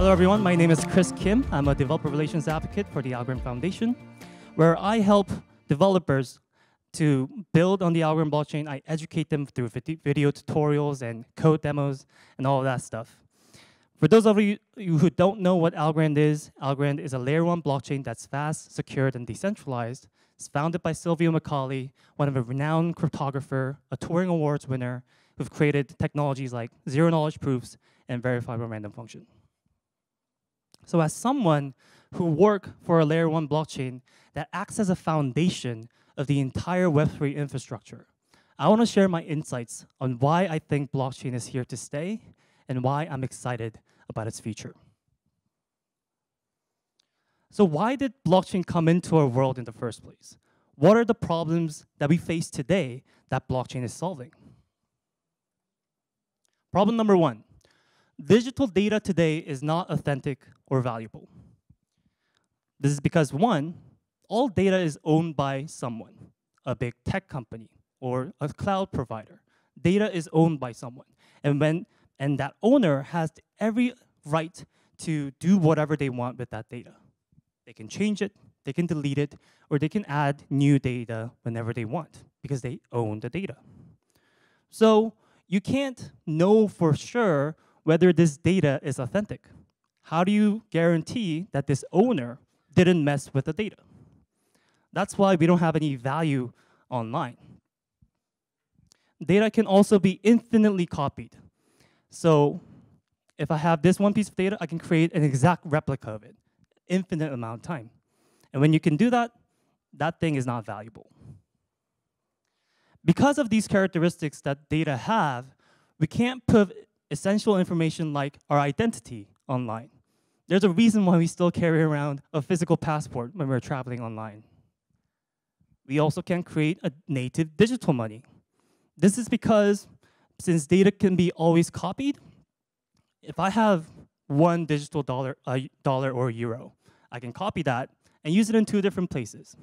Hello everyone, my name is Chris Kim. I'm a developer relations advocate for the Algorand Foundation, where I help developers to build on the Algorand blockchain. I educate them through video tutorials and code demos and all of that stuff. For those of you who don't know what Algorand is a layer 1 blockchain that's fast, secured, and decentralized. It's founded by Silvio Macaulay, one of a renowned cryptographer, a Turing Awards winner, who've created technologies like zero-knowledge proofs and verifiable random function. So as someone who works for a layer 1 blockchain that acts as a foundation of the entire Web3 infrastructure, I want to share my insights on why I think blockchain is here to stay and why I'm excited about its future. So why did blockchain come into our world in the first place? What are the problems that we face today that blockchain is solving? Problem number 1. Digital data today is not authentic or valuable. This is because, 1, all data is owned by someone, a big tech company or a cloud provider. Data is owned by someone. And that owner has every right to do whatever they want with that data. They can change it, they can delete it, or they can add new data whenever they want because they own the data. So you can't know for sure whether this data is authentic. How do you guarantee that this owner didn't mess with the data? That's why we don't have any value online. Data can also be infinitely copied. So if I have this one piece of data, I can create an exact replica of it, infinite amount of time. And when you can do that, that thing is not valuable. Because of these characteristics that data have, we can't put essential information like our identity online. There's a reason why we still carry around a physical passport when we're traveling online. We also can create a native digital money. This is because since data can be always copied, if I have one digital dollar or euro, I can copy that and use it in 2 different places.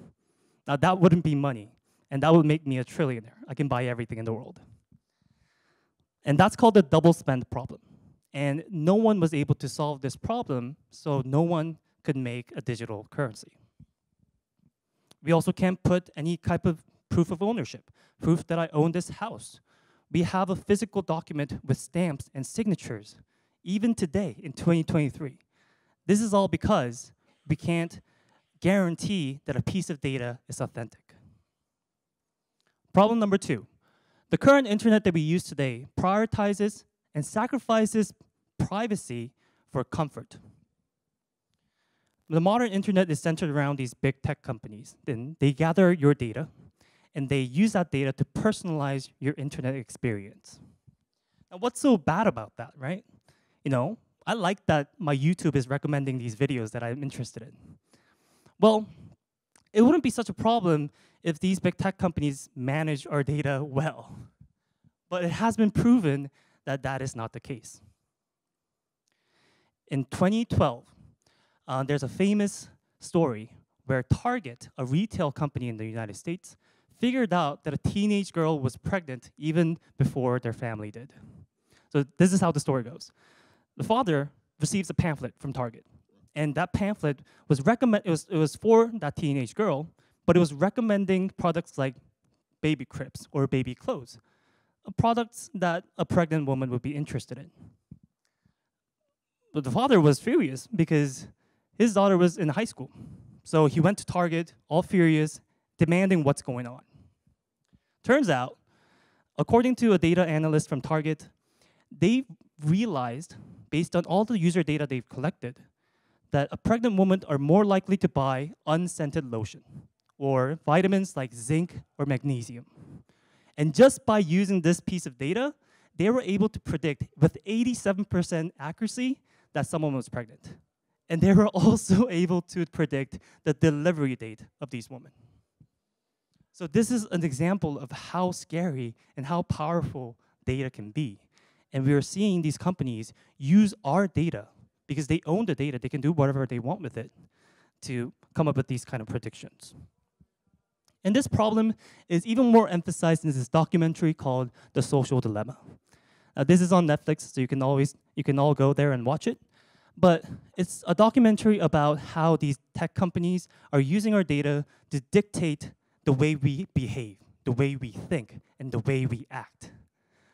Now that wouldn't be money, and that would make me a trillionaire. I can buy everything in the world. And that's called the double spend problem. And no one was able to solve this problem, so no one could make a digital currency. We also can't put any type of proof of ownership, proof that I own this house. We have a physical document with stamps and signatures, even today in 2023. This is all because we can't guarantee that a piece of data is authentic. Problem number 2. The current internet that we use today prioritizes and sacrifices privacy for comfort. The modern internet is centered around these big tech companies. Then they gather your data, and they use that data to personalize your internet experience. Now, what's so bad about that, right? You know, I like that my YouTube is recommending these videos that I'm interested in. Well, it wouldn't be such a problem if these big tech companies manage our data well. But it has been proven that that is not the case. In 2012, there's a famous story where Target, a retail company in the United States, figured out that a teenage girl was pregnant even before their family did. So this is how the story goes. The father receives a pamphlet from Target. And that pamphlet was it was for that teenage girl, but it was recommending products like baby cribs or baby clothes, products that a pregnant woman would be interested in. But the father was furious because his daughter was in high school. So he went to Target, all furious, demanding what's going on. Turns out, according to a data analyst from Target, they realized, based on all the user data they've collected, that a pregnant woman are more likely to buy unscented lotion or vitamins like zinc or magnesium. And just by using this piece of data, they were able to predict with 87% accuracy that someone was pregnant. And they were also able to predict the delivery date of these women. So this is an example of how scary and how powerful data can be. And we are seeing these companies use our data because they own the data. They can do whatever they want with it to come up with these kind of predictions. And this problem is even more emphasized in this documentary called The Social Dilemma. This is on Netflix, so you can all go there and watch it. But it's a documentary about how these tech companies are using our data to dictate the way we behave, the way we think, and the way we act.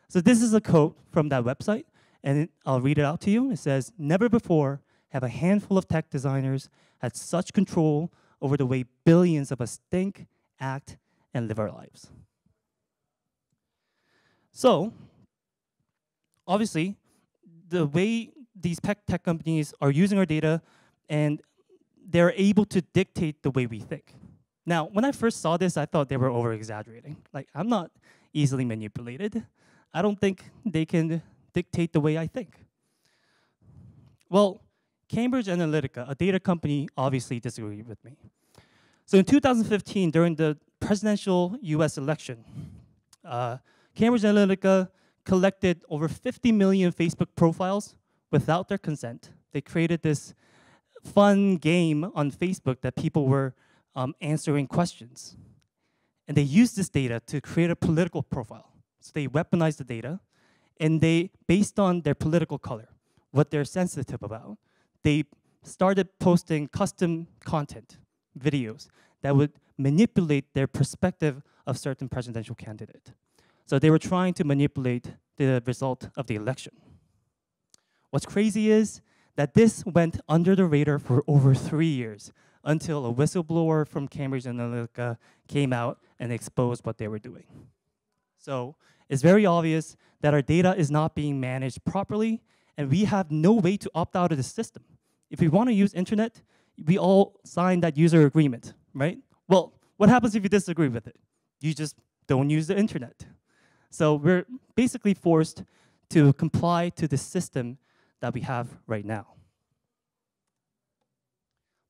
So this is a quote from that website, and I'll read it out to you. It says, "Never before have a handful of tech designers had such control over the way billions of us think, act, and live our lives." So, obviously, the way these tech companies are using our data, and they're able to dictate the way we think. Now, when I first saw this, I thought they were over-exaggerating. Like, I'm not easily manipulated. I don't think they can dictate the way I think. Well, Cambridge Analytica, a data company, obviously disagreed with me. So in 2015, during the presidential US election, Cambridge Analytica collected over 50 million Facebook profiles without their consent. They created this fun game on Facebook that people were answering questions. And they used this data to create a political profile. So they weaponized the data, and they, based on their political color, what they're sensitive about, they started posting custom content, videos, that would manipulate their perspective of certain presidential candidate. So they were trying to manipulate the result of the election. What's crazy is that this went under the radar for over 3 years until a whistleblower from Cambridge Analytica came out and exposed what they were doing. So it's very obvious that our data is not being managed properly, and we have no way to opt out of the system. If we want to use internet, we all sign that user agreement, right? Well, what happens if you disagree with it? You just don't use the internet. So we're basically forced to comply to the system that we have right now.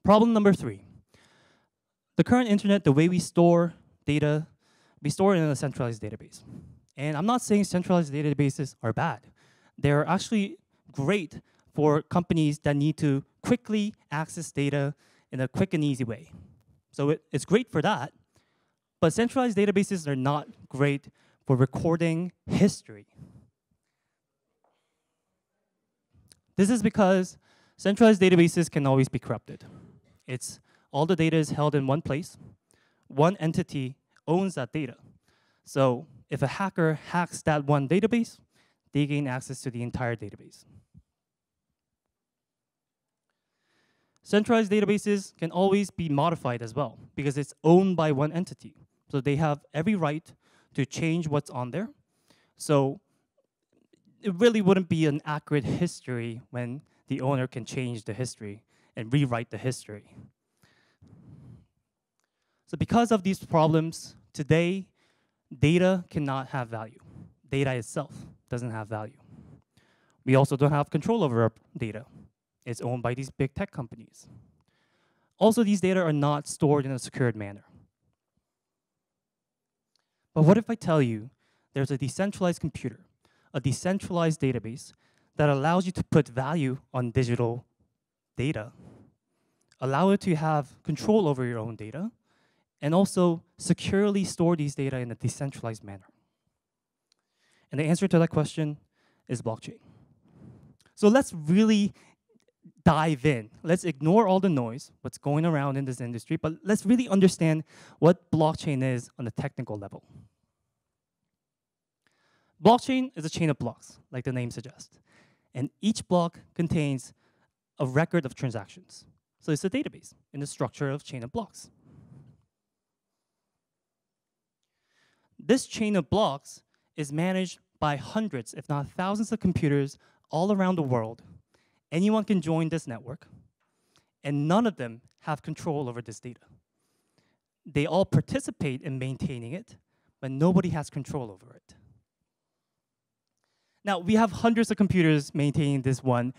Problem number 3. The current internet, the way we store data, we store it in a centralized database. And I'm not saying centralized databases are bad. They're actually great for companies that need to quickly access data in a quick and easy way. So it's great for that, but centralized databases are not great for recording history. This is because centralized databases can always be corrupted. All the data is held in one place. One entity owns that data. So if a hacker hacks that one database, they gain access to the entire database. Centralized databases can always be modified as well because it's owned by one entity. So they have every right to change what's on there. So it really wouldn't be an accurate history when the owner can change the history and rewrite the history. So because of these problems, today, data cannot have value. Data itself doesn't have value. We also don't have control over our data. It's owned by these big tech companies. Also, these data are not stored in a secured manner. But what if I tell you there's a decentralized computer, a decentralized database that allows you to put value on digital data, allow it to have control over your own data, and also securely store these data in a decentralized manner? And the answer to that question is blockchain. So let's really dive in. Let's ignore all the noise, what's going around in this industry, but let's really understand what blockchain is on a technical level. Blockchain is a chain of blocks, like the name suggests. And each block contains a record of transactions. So it's a database in the structure of chain of blocks. This chain of blocks is managed by hundreds, if not thousands of computers all around the world. Anyone can join this network, and none of them have control over this data. They all participate in maintaining it, but nobody has control over it. Now, we have hundreds of computers maintaining this one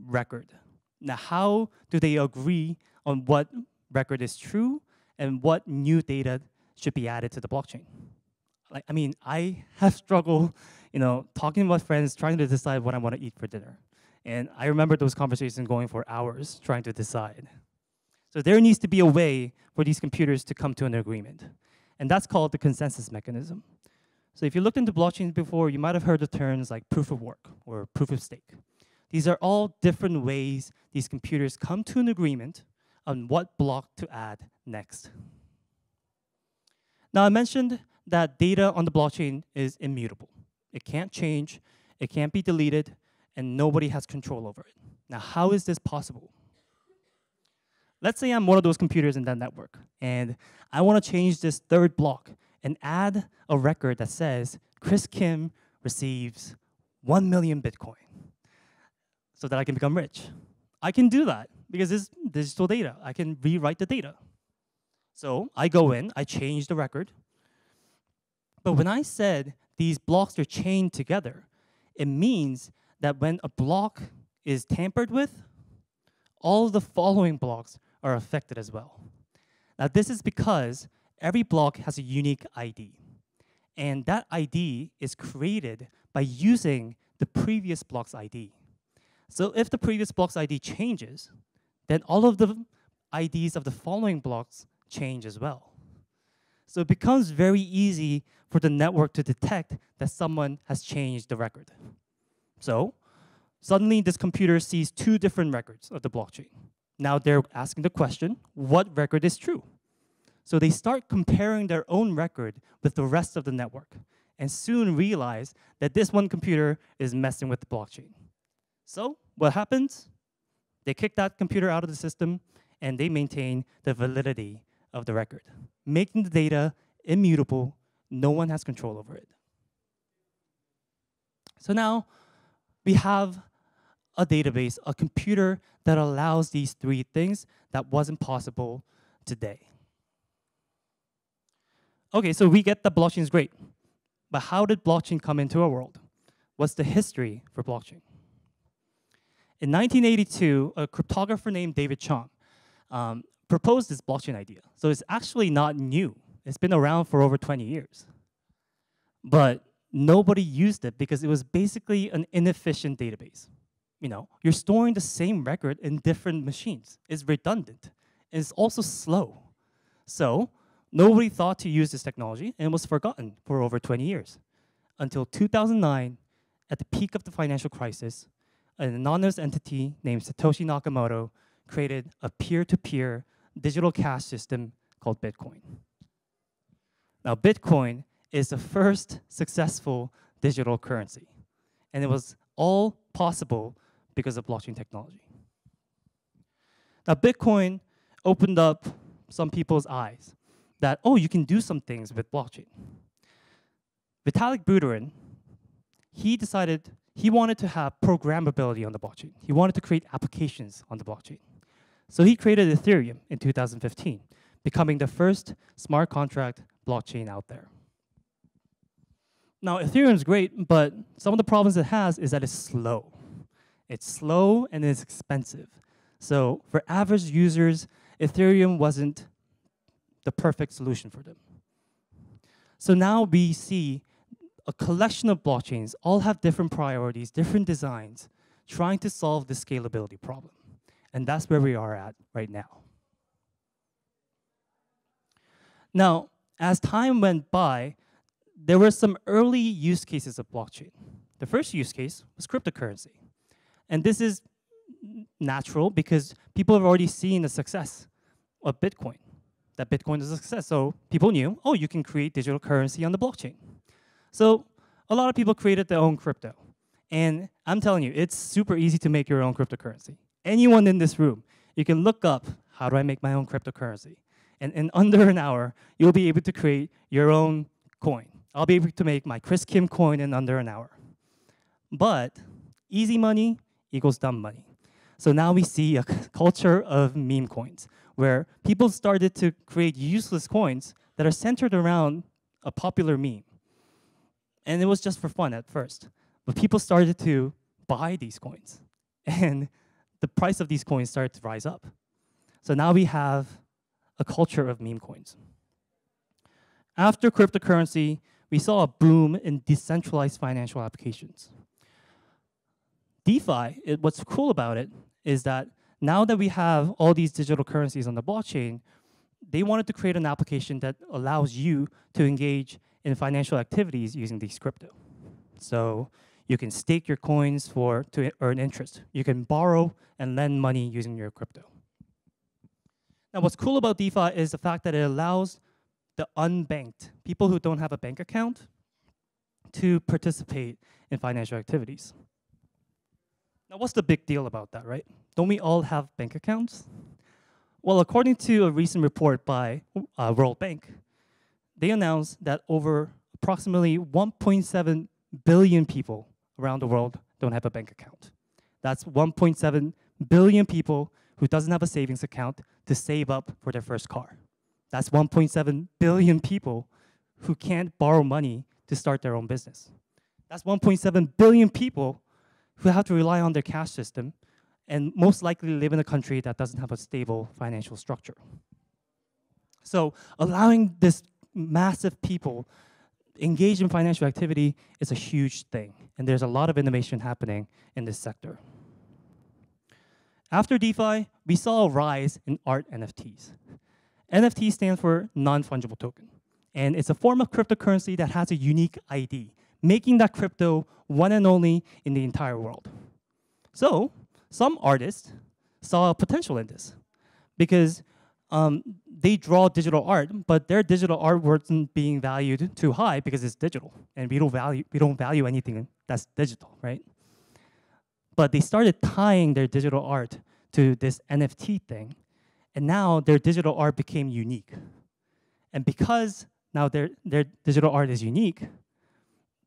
record. Now, how do they agree on what record is true and what new data should be added to the blockchain? I have struggled, talking with friends, trying to decide what I want to eat for dinner. And I remember those conversations going for hours trying to decide. So there needs to be a way for these computers to come to an agreement. And that's called the consensus mechanism. So if you looked into blockchains before, you might have heard the terms like proof of work or proof of stake. These are all different ways these computers come to an agreement on what block to add next. Now, I mentioned that data on the blockchain is immutable. It can't change, it can't be deleted, and nobody has control over it. Now, how is this possible? Let's say I'm one of those computers in that network, and I want to change this third block and add a record that says Chris Kim receives 1 million Bitcoin so that I can become rich. I can do that because it's digital data. I can rewrite the data. So I go in, I change the record. But when I said these blocks are chained together, it means that when a block is tampered with, all of the following blocks are affected as well. Now, this is because every block has a unique ID. And that ID is created by using the previous block's ID. So if the previous block's ID changes, then all of the IDs of the following blocks change as well. So it becomes very easy for the network to detect that someone has changed the record. So suddenly this computer sees two different records of the blockchain. Now they're asking the question, what record is true? So they start comparing their own record with the rest of the network and soon realize that this one computer is messing with the blockchain. So what happens? They kick that computer out of the system and they maintain the validity of the record, making the data immutable. No one has control over it. So now we have a database, a computer that allows these three things that wasn't possible today. Okay, so we get that blockchain is great, but how did blockchain come into our world? What's the history for blockchain? In 1982, a cryptographer named David Chang proposed this blockchain idea. So it's actually not new. It's been around for over 20 years. But nobody used it because it was basically an inefficient database. You know, you're storing the same record in different machines. It's redundant. And it's also slow. So nobody thought to use this technology and it was forgotten for over 20 years. Until 2009, at the peak of the financial crisis, an anonymous entity named Satoshi Nakamoto created a peer-to-peer digital cash system called Bitcoin. Now, Bitcoin is the first successful digital currency. And it was all possible because of blockchain technology. Now, Bitcoin opened up some people's eyes that, oh, you can do some things with blockchain. Vitalik Buterin, he decided he wanted to have programmability on the blockchain. He wanted to create applications on the blockchain. So he created Ethereum in 2015, becoming the first smart contract blockchain out there. Now, Ethereum is great, but some of the problems it has is that it's slow. It's slow and it's expensive. So for average users, Ethereum wasn't the perfect solution for them. So now we see a collection of blockchains all have different priorities, different designs, trying to solve the scalability problem. And that's where we are at right now. Now, as time went by, there were some early use cases of blockchain. The first use case was cryptocurrency. And this is natural because people have already seen the success of Bitcoin, that Bitcoin is a success. So people knew, oh, you can create digital currency on the blockchain. So a lot of people created their own crypto. And I'm telling you, it's super easy to make your own cryptocurrency. Anyone in this room, you can look up, how do I make my own cryptocurrency? And in under an hour, you'll be able to create your own coin. I'll be able to make my Chris Kim coin in under an hour. But easy money equals dumb money. So now we see a culture of meme coins, where people started to create useless coins that are centered around a popular meme. And it was just for fun at first. But people started to buy these coins. And the price of these coins started to rise up. So now we have a culture of meme coins. After cryptocurrency, we saw a boom in decentralized financial applications. DeFi, what's cool about it is that now that we have all these digital currencies on the blockchain, they wanted to create an application that allows you to engage in financial activities using these crypto. So You can stake your coins to earn interest. You can borrow and lend money using your crypto. Now, what's cool about DeFi is the fact that it allows the unbanked, people who don't have a bank account, to participate in financial activities. Now, what's the big deal about that, right? Don't we all have bank accounts? Well, according to a recent report by World Bank, they announced that over approximately 1.7 billion people around the world don't have a bank account. That's 1.7 billion people who doesn't have a savings account to save up for their first car. That's 1.7 billion people who can't borrow money to start their own business. That's 1.7 billion people who have to rely on their cash system and most likely live in a country that doesn't have a stable financial structure. So allowing this massive people engage in financial activity is a huge thing, and there's a lot of innovation happening in this sector. After DeFi, we saw a rise in art NFTs. NFT stands for non-fungible token, and it's a form of cryptocurrency that has a unique ID, making that crypto one and only in the entire world. So some artists saw potential in this because they draw digital art, but their digital art wasn't being valued too high because it's digital, and we don't value anything that's digital, right? But they started tying their digital art to this NFT thing, and now their digital art became unique. And because now their digital art is unique,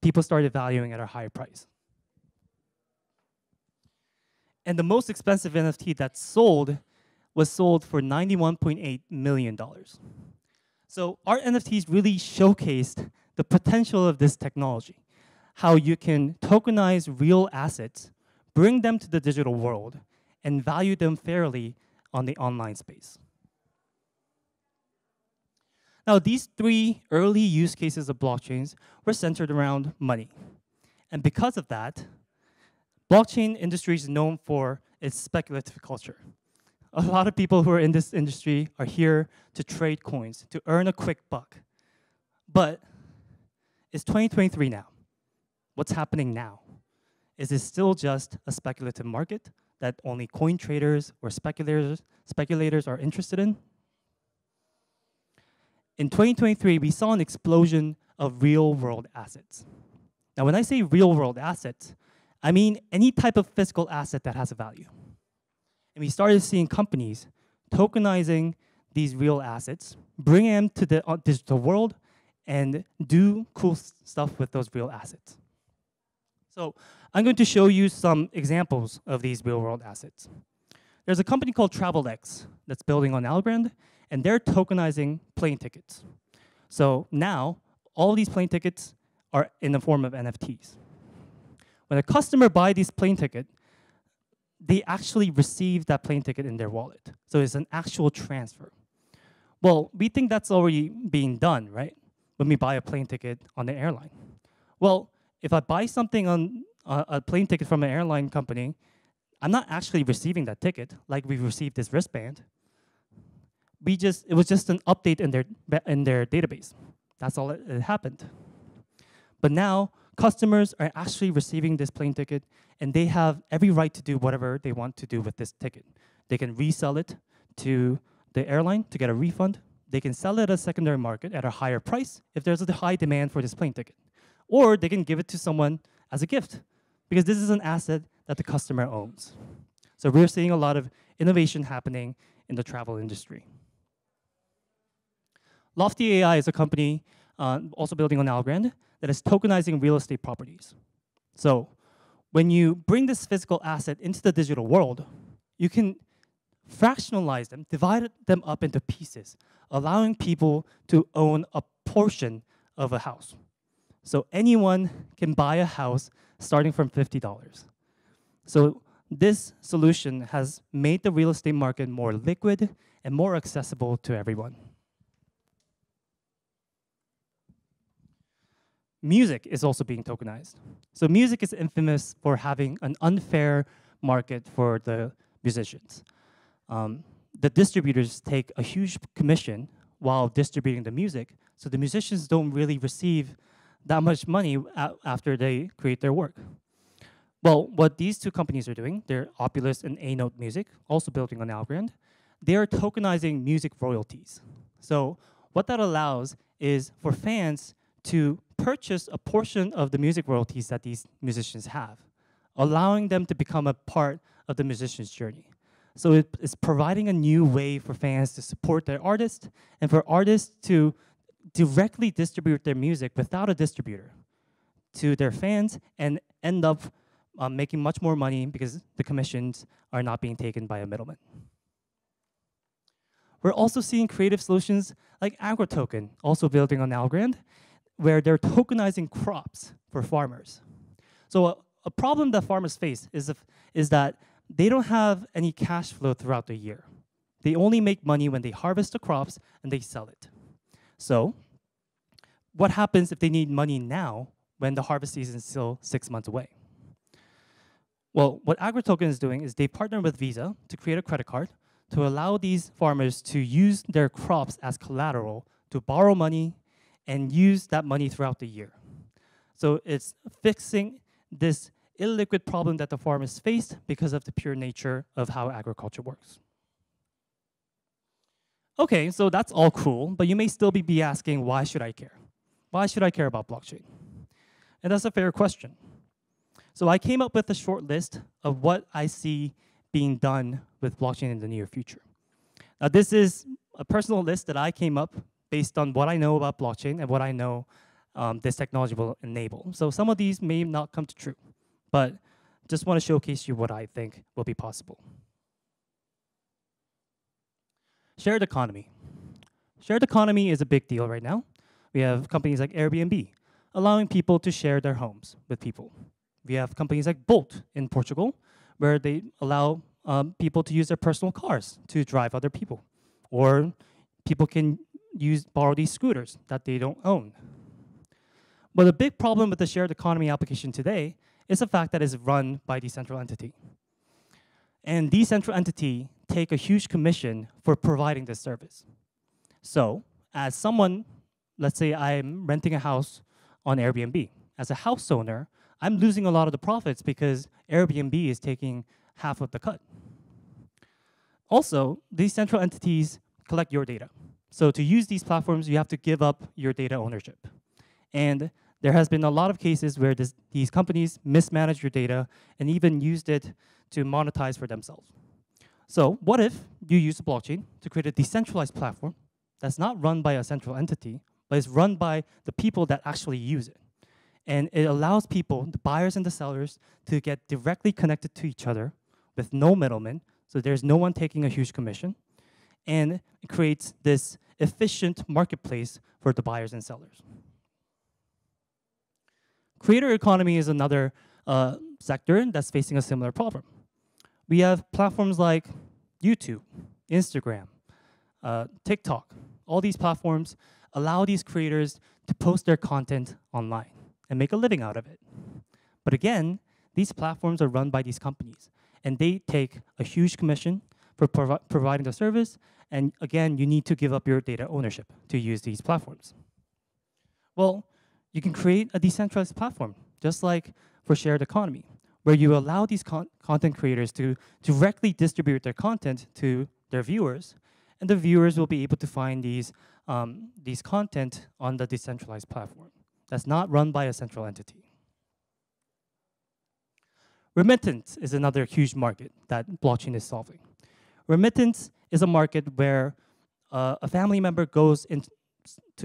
people started valuing at a higher price. And the most expensive NFT that was sold for $91.8 million. So art NFTs really showcased the potential of this technology, how you can tokenize real assets, bring them to the digital world, and value them fairly on the online space. Now, these three early use cases of blockchains were centered around money. And because of that, blockchain industry is known for its speculative culture. A lot of people who are in this industry are here to trade coins, to earn a quick buck. But it's 2023 now. What's happening now? Is it still just a speculative market that only coin traders or speculators are interested in? In 2023, we saw an explosion of real-world assets. Now, when I say real-world assets, I mean any type of physical asset that has a value. And we started seeing companies tokenizing these real assets, bringing them to the digital world, and do cool stuff with those real assets. So I'm going to show you some examples of these real-world assets. There's a company called TravelX that's building on Algorand, and they're tokenizing plane tickets. So now, all of these plane tickets are in the form of NFTs. When a customer buys this plane ticket, they actually receive that plane ticket in their wallet. So it's an actual transfer. Well, we think that's already being done, right? When we buy a plane ticket on the airline. Well, if I buy something on a plane ticket from an airline company, I'm not actually receiving that ticket like we received this wristband. It was just an update in their database. That's all it happened. But now, customers are actually receiving this plane ticket, and they have every right to do whatever they want to do with this ticket. They can resell it to the airline to get a refund. They can sell it at a secondary market at a higher price if there's a high demand for this plane ticket. Or they can give it to someone as a gift, because this is an asset that the customer owns. So we're seeing a lot of innovation happening in the travel industry. Lofty AI is a company also building on Algorand that is tokenizing real estate properties. So when you bring this physical asset into the digital world, you can fractionalize them, divide them up into pieces, allowing people to own a portion of a house. So anyone can buy a house starting from $50. So this solution has made the real estate market more liquid and more accessible to everyone. Music is also being tokenized. So music is infamous for having an unfair market for the musicians. The distributors take a huge commission while distributing the music, so the musicians don't really receive that much money after they create their work. Well, what these two companies are doing, they're Oculus and A-Note Music, also building on Algorand. They are tokenizing music royalties. So what that allows is for fans to purchase a portion of the music royalties that these musicians have, allowing them to become a part of the musician's journey. So it is providing a new way for fans to support their artist and for artists to directly distribute their music without a distributor to their fans and end up making much more money because the commissions are not being taken by a middleman. We're also seeing creative solutions like AgroToken, also building on Algorand, where they're tokenizing crops for farmers. So a problem that farmers face is that they don't have any cash flow throughout the year. They only make money when they harvest the crops and they sell it. So what happens if they need money now when the harvest season is still 6 months away? Well, what AgroToken is doing is they partner with Visa to create a credit card to allow these farmers to use their crops as collateral to borrow money and use that money throughout the year. So it's fixing this illiquid problem that the farmers faced because of the pure nature of how agriculture works. Okay, so that's all cool, but you may still be asking, why should I care? Why should I care about blockchain? And that's a fair question. So I came up with a short list of what I see being done with blockchain in the near future. Now, this is a personal list that I came up based on what I know about blockchain and what I know this technology will enable. So some of these may not come to true, but just want to showcase you what I think will be possible. Shared economy. Shared economy is a big deal right now. We have companies like Airbnb, allowing people to share their homes with people. We have companies like Bolt in Portugal, where they allow people to use their personal cars to drive other people. Or people can borrow these scooters that they don't own. But the big problem with the shared economy application today is the fact that it's run by the central entity. And these central entity take a huge commission for providing this service. So as someone, let's say I'm renting a house on Airbnb. As a house owner, I'm losing a lot of the profits because Airbnb is taking half of the cut. Also, these central entities collect your data. So to use these platforms, you have to give up your data ownership. And there has been a lot of cases where these companies mismanaged your data and even used it to monetize for themselves. So what if you use a blockchain to create a decentralized platform that's not run by a central entity, but is run by the people that actually use it? And it allows people, the buyers and the sellers, to get directly connected to each other with no middleman, so there's no one taking a huge commission, and it creates this efficient marketplace for the buyers and sellers. Creator economy is another sector that's facing a similar problem. We have platforms like YouTube, Instagram, TikTok. All these platforms allow these creators to post their content online and make a living out of it. But again, these platforms are run by these companies, and they take a huge commission for providing the service, and again, you need to give up your data ownership to use these platforms. Well, you can create a decentralized platform, just like for shared economy, where you allow these content creators to directly distribute their content to their viewers, and the viewers will be able to find these content on the decentralized platform that's not run by a central entity. Remittance is another huge market that blockchain is solving. Remittance is a market where a family member goes into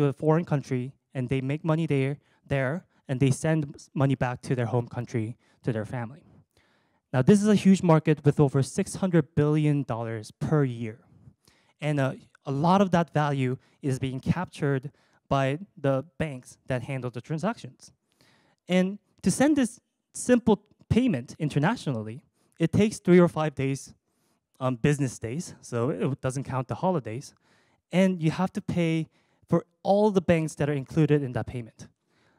a foreign country and they make money there and they send money back to their home country to their family. Now, this is a huge market with over $600 billion per year. And a lot of that value is being captured by the banks that handle the transactions. And to send this simple payment internationally, it takes 3 or 5 days, business days, so it doesn't count the holidays. And you have to pay for all the banks that are included in that payment.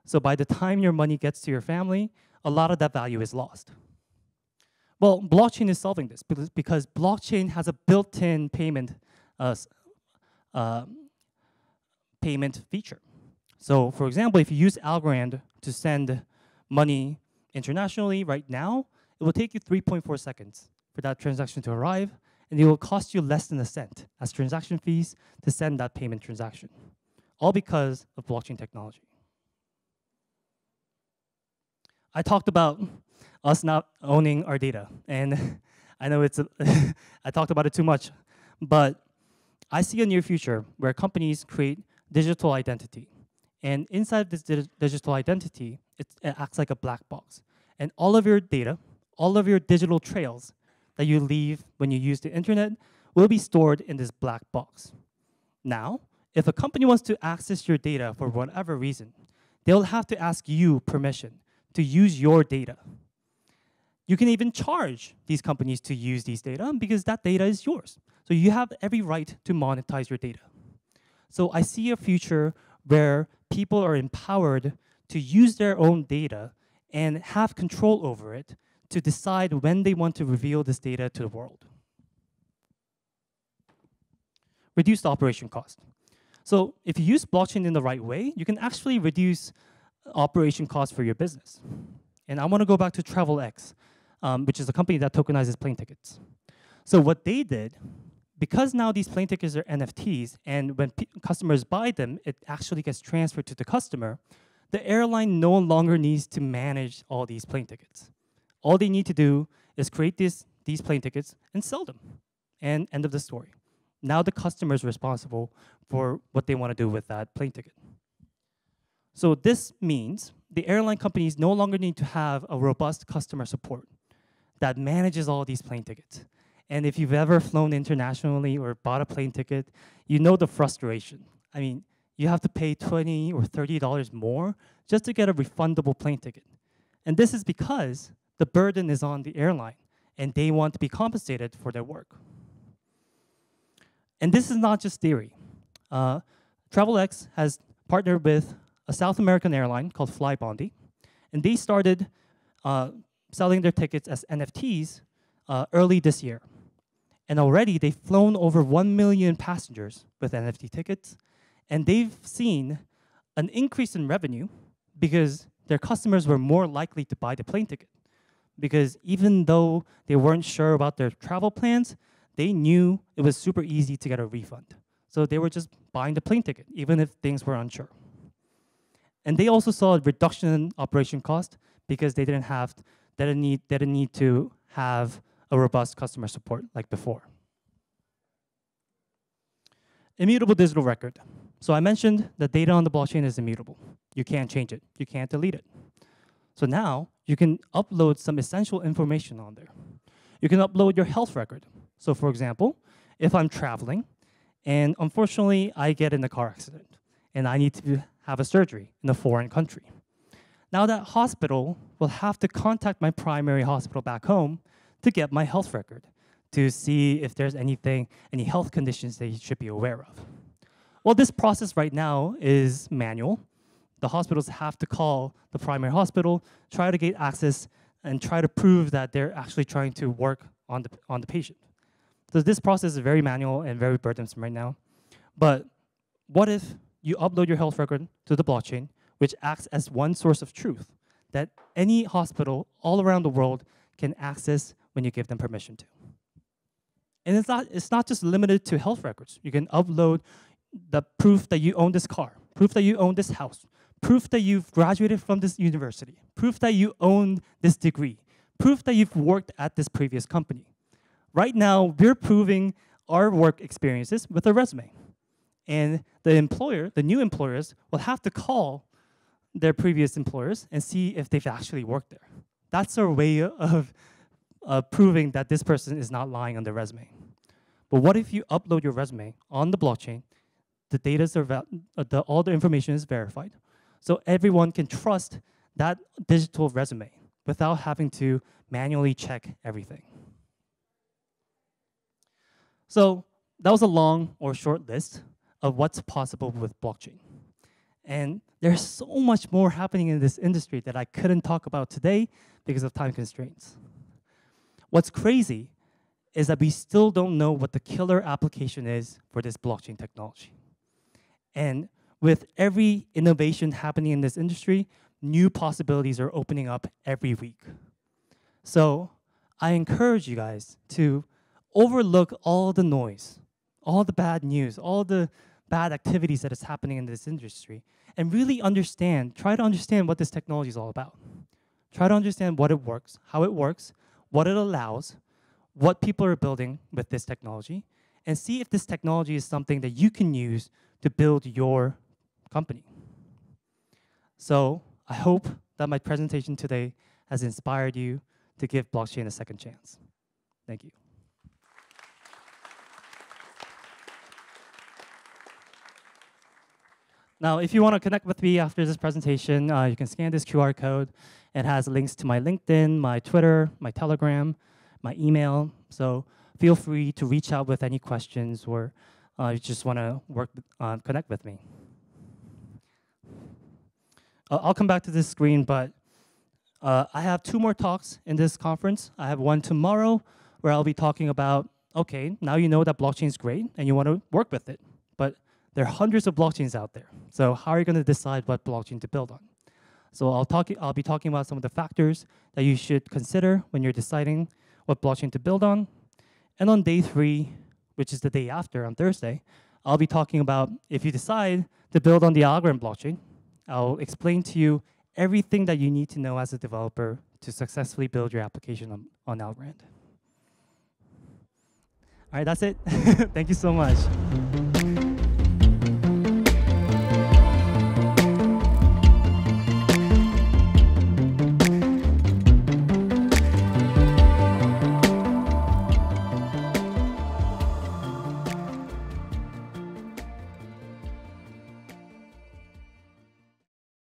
So by the time your money gets to your family, a lot of that value is lost. Well, blockchain is solving this because blockchain has a built-in payment feature. So for example, if you use Algorand to send money Internationally, right now, it will take you 3.4 seconds for that transaction to arrive, and it will cost you less than a cent as transaction fees to send that payment transaction, all because of blockchain technology. I talked about us not owning our data, and I know I talked about it too much, but I see a near future where companies create digital identity. And inside this digital identity, it acts like a black box. And all of your data, all of your digital trails that you leave when you use the internet will be stored in this black box. Now, if a company wants to access your data for whatever reason, they'll have to ask you permission to use your data. You can even charge these companies to use these data because that data is yours. So you have every right to monetize your data. So I see a future where people are empowered to use their own data and have control over it to decide when they want to reveal this data to the world. Reduced operation cost. So if you use blockchain in the right way, you can actually reduce operation costs for your business. And I want to go back to TravelX, which is a company that tokenizes plane tickets. So what they did, because now these plane tickets are NFTs, and when customers buy them, it actually gets transferred to the customer, the airline no longer needs to manage all these plane tickets. All they need to do is create these plane tickets and sell them. And end of the story. Now the customer is responsible for what they want to do with that plane ticket. So this means the airline companies no longer need to have a robust customer support that manages all these plane tickets. And if you've ever flown internationally or bought a plane ticket, you know the frustration. I mean, you have to pay $20 or $30 more just to get a refundable plane ticket. And this is because the burden is on the airline, and they want to be compensated for their work. And this is not just theory. TravelX has partnered with a South American airline called Flybondi, and they started selling their tickets as NFTs early this year. And already they've flown over 1 million passengers with NFT tickets, and they've seen an increase in revenue because their customers were more likely to buy the plane ticket. Because even though they weren't sure about their travel plans, they knew it was super easy to get a refund. So they were just buying the plane ticket, even if things were unsure. And they also saw a reduction in operation cost because they didn't need to have a robust customer support like before. Immutable digital record. So I mentioned that data on the blockchain is immutable. You can't change it. You can't delete it. So now you can upload some essential information on there. You can upload your health record. So for example, if I'm traveling and unfortunately I get in a car accident and I need to have a surgery in a foreign country. Now that hospital will have to contact my primary hospital back home to get my health record to see if there's any health conditions they should be aware of. Well, this process right now is manual. The hospitals have to call the primary hospital, try to get access, and try to prove that they're actually trying to work on the patient. So this process is very manual and very burdensome right now. But what if you upload your health record to the blockchain, which acts as one source of truth that any hospital all around the world can access when you give them permission to? And it's not just limited to health records. You can upload the proof that you own this car, proof that you own this house, proof that you've graduated from this university, proof that you own this degree, proof that you've worked at this previous company. Right now, we're proving our work experiences with a resume. And the new employers will have to call their previous employers and see if they've actually worked there. That's our way of proving that this person is not lying on their resume. But what if you upload your resume on the blockchain, the data's all the information is verified, so everyone can trust that digital resume without having to manually check everything. So that was a long or short list of what's possible with blockchain. And there's so much more happening in this industry that I couldn't talk about today because of time constraints. What's crazy is that we still don't know what the killer application is for this blockchain technology. And with every innovation happening in this industry, new possibilities are opening up every week. So I encourage you guys to overlook all the noise, all the bad news, all the bad activities that is happening in this industry, and really try to understand what this technology is all about. Try to understand what it works, how it works, what it allows, what people are building with this technology, and see if this technology is something that you can use to build your company. So I hope that my presentation today has inspired you to give blockchain a second chance. Thank you. Now, if you want to connect with me after this presentation, you can scan this QR code. It has links to my LinkedIn, my Twitter, my Telegram, my email. So feel free to reach out with any questions or you just want to connect with me. I'll come back to this screen, but I have 2 more talks in this conference. I have one tomorrow where I'll be talking about, okay, now you know that blockchain is great and you want to work with it, but there are hundreds of blockchains out there. So how are you going to decide what blockchain to build on? So I'll be talking about some of the factors that you should consider when you're deciding what blockchain to build on. And on day 3, which is the day after, on Thursday, I'll be talking about if you decide to build on the Algorand blockchain, I'll explain to you everything that you need to know as a developer to successfully build your application on Algorand. All right, that's it. Thank you so much.